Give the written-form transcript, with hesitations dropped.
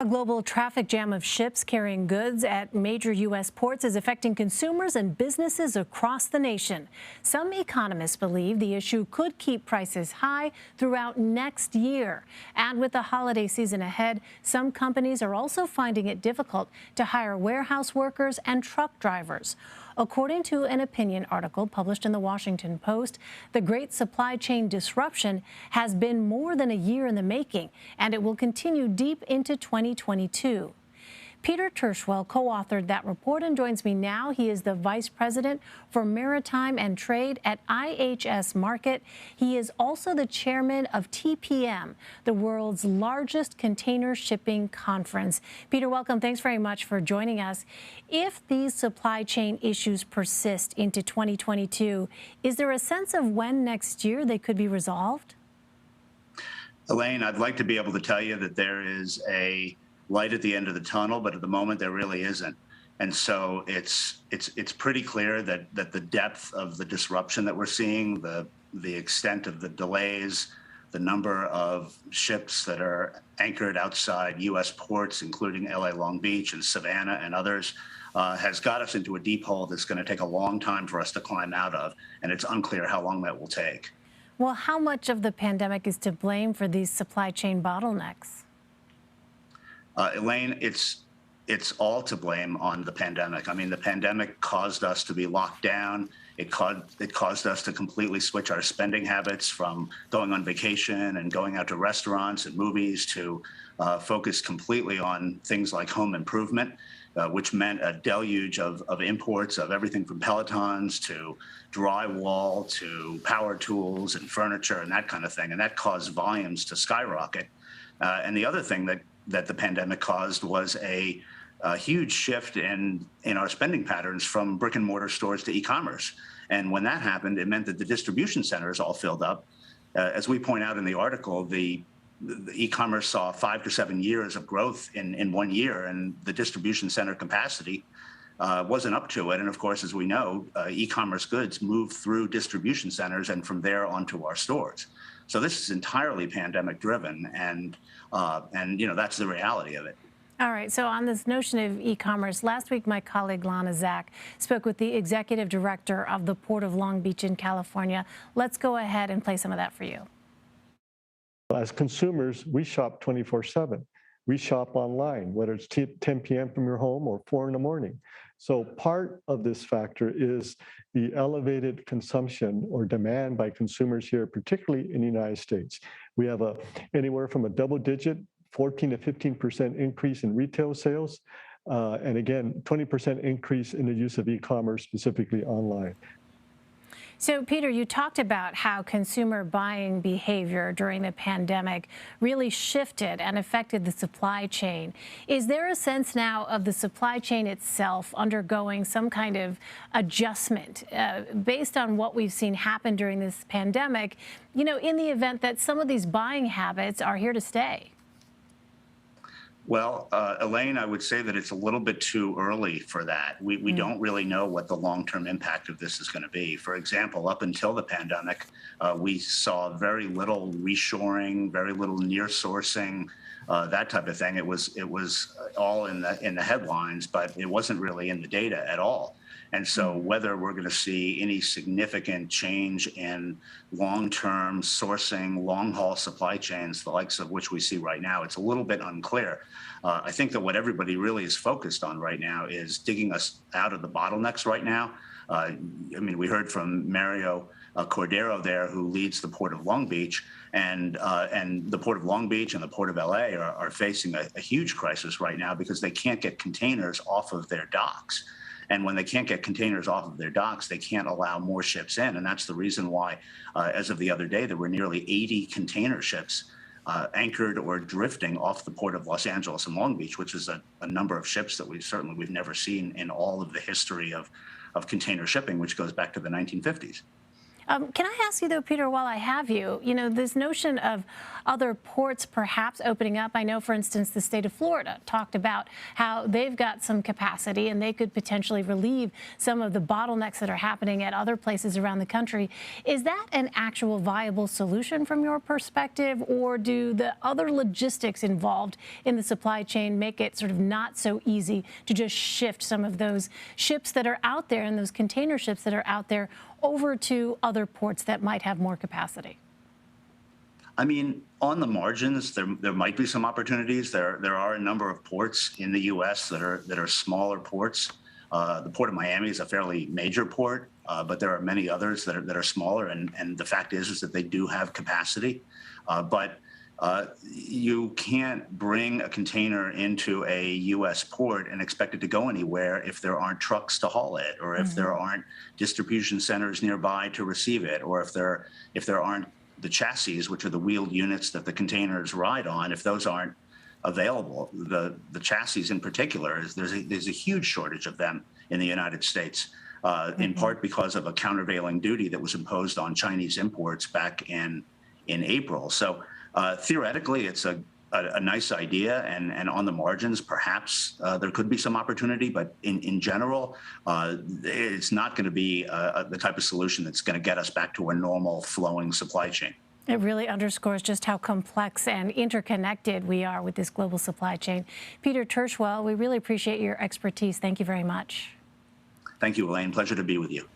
A global traffic jam of ships carrying goods at major U.S. ports is affecting consumers and businesses across the nation. Some economists believe the issue could keep prices high throughout next year. And with the holiday season ahead, some companies are also finding it difficult to hire warehouse workers and truck drivers. According to an opinion article published in the Washington Post, the great supply chain disruption has been more than a year in the making, and it will continue deep into 2022. Peter Tirschwell co-authored that report and joins me now. He is the Vice President for Maritime and Trade at IHS Markit. He is also the chairman of TPM, the world's largest container shipping conference. Peter, welcome. Thanks very much for joining us. If these supply chain issues persist into 2022, is there a sense of when next year they could be resolved? Elaine, I'd like to be able to tell you that there is a light at the end of the tunnel, but at the moment there really isn't. And so it's pretty clear that the depth of the disruption that we're seeing, the extent of the delays, the number of ships that are anchored outside U.S. ports, including LA Long Beach and Savannah and others, has got us into a deep hole that's going to take a long time for us to climb out of, and it's unclear how long that will take. Well, how much of the pandemic is to blame for these supply chain bottlenecks? Elaine, it's all to blame on the pandemic. I mean, the pandemic caused us to be locked down. It caused us to completely switch our spending habits from going on vacation and going out to restaurants and movies to focus completely on things like home improvement, which meant a deluge of imports of everything from Pelotons to drywall to power tools and furniture and that kind of thing. And that caused volumes to skyrocket. And the other thing that the pandemic caused was a huge shift in our spending patterns from brick and mortar stores to e-commerce. And when that happened, it meant that the distribution centers all filled up. As we point out in the article, the e-commerce saw 5 to 7 years of growth in 1 year, and the distribution center capacity wasn't up to it. And of course, as we know, e-commerce goods move through distribution centers and from there onto our stores. So this is entirely pandemic driven, and that's the reality of it. All right. So on this notion of e-commerce, last week my colleague Lana Zach spoke with the executive director of the Port of Long Beach in California. Let's go ahead and play some of that for you. As consumers, we shop 24/7. We shop online, whether it's 10 p.m. from your home or 4 in the morning. So part of this factor is the elevated consumption or demand by consumers here, particularly in the United States. We have anywhere from a double-digit 14 to 15% increase in retail sales, and again, 20% increase in the use of e-commerce, specifically online. So, Peter, you talked about how consumer buying behavior during the pandemic really shifted and affected the supply chain. Is there a sense now of the supply chain itself undergoing some kind of adjustment based on what we've seen happen during this pandemic, in the event that some of these buying habits are here to stay? Well, Elaine, I would say that it's a little bit too early for that. We don't really know what the long-term impact of this is going to be. For example, up until the pandemic, we saw very little reshoring, very little near sourcing, that type of thing. It was all in the headlines, but it wasn't really in the data at all. And so whether we're going to see any significant change in long-term sourcing, long-haul supply chains, the likes of which we see right now, it's a little bit unclear. I think that what everybody really is focused on right now is digging us out of the bottlenecks right now. We heard from Mario Cordero there, who leads the Port of Long Beach, and the Port of Long Beach and the Port of LA are facing a huge crisis right now because they can't get containers off of their docks. And when they can't get containers off of their docks, they can't allow more ships in. And that's the reason why, as of the other day, there were nearly 80 container ships anchored or drifting off the Port of Los Angeles and Long Beach, which is a number of ships that we've never seen in all of the history of container shipping, which goes back to the 1950s. Can I ask you, though, Peter, while I have you, this notion of other ports perhaps opening up. I know, for instance, the state of Florida talked about how they've got some capacity and they could potentially relieve some of the bottlenecks that are happening at other places around the country. Is that an actual viable solution from your perspective, or do the other logistics involved in the supply chain make it sort of not so easy to just shift some of those ships that are out there and those container ships that are out there over to other ports that might have more capacity? I mean, on the margins, there might be some opportunities. There are a number of ports in the U.S. that are smaller ports. The Port of Miami is a fairly major port, but there are many others that are smaller. And the fact is that they do have capacity. But you can't bring a container into a U.S. port and expect it to go anywhere if there aren't trucks to haul it, or if there aren't distribution centers nearby to receive it, or if there aren't the chassis, which are the wheeled units that the containers ride on, if those aren't available. The chassis in particular, there's a huge shortage of them in the United States, in part because of a countervailing duty that was imposed on Chinese imports back in April. So theoretically, it's a nice idea, and on the margins, perhaps there could be some opportunity, but in general, it's not going to be the type of solution that's going to get us back to a normal flowing supply chain. It really underscores just how complex and interconnected we are with this global supply chain. Peter Tirschwell, we really appreciate your expertise. Thank you very much. Thank you, Elaine. Pleasure to be with you.